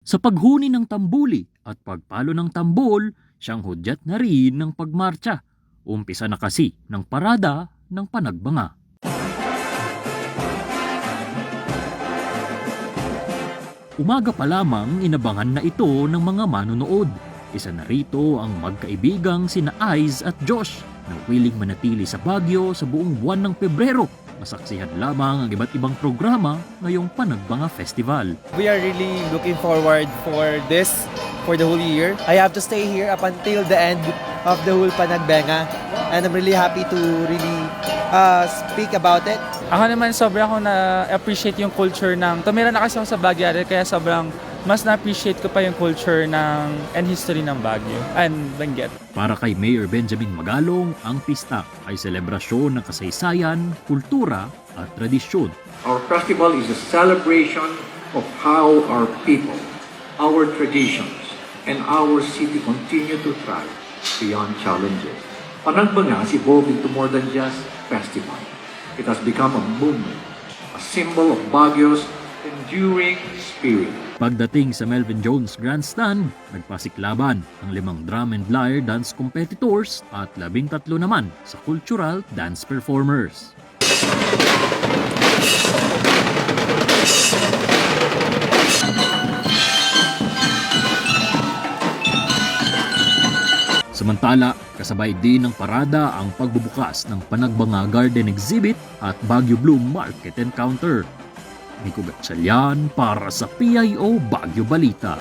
Sa paghuni ng tambuli at pagpalo ng tambol, siyang hudyat na rin ng pagmarcha. Umpisa na kasi ng parada ng Panagbanga. Umaga pa lamang inabangan na ito ng mga manonood. Isa na rito ang magkaibigang sina Ice at Josh na willing manatili sa Baguio sa buong buwan ng Pebrero. Masaksihan lamang ang iba't ibang programa ngayong Panagbanga Festival. We are really looking forward for this for the whole year. I have to stay here up until the end of the whole Panagbenga, and I'm really happy to really speak about it. Ako naman sobrang ako na-appreciate yung culture ng, tumira na kasi ako sa Baguio kaya sobrang mas na-appreciate ko pa yung culture and history ng Baguio and Benguet. Para kay Mayor Benjamin Magalong, ang pista ay selebrasyon ng kasaysayan, kultura at tradisyon. Our festival is a celebration of how our people, our traditions, and our city continue to thrive beyond challenges. Panagbanga has evolved into more than just festival. It has become a movement, a symbol of Baguio's enduring spirit. Pagdating sa Melvin Jones Grandstand, nagpasiklaban ang 5 drum and lyre dance competitors at 13 naman sa cultural dance performers. Samantala, kasabay din ng parada ang pagbubukas ng Panagbanga Garden Exhibit at Baguio Bloom Market Encounter. Nico Gatchalian para sa PIO Baguio Balita.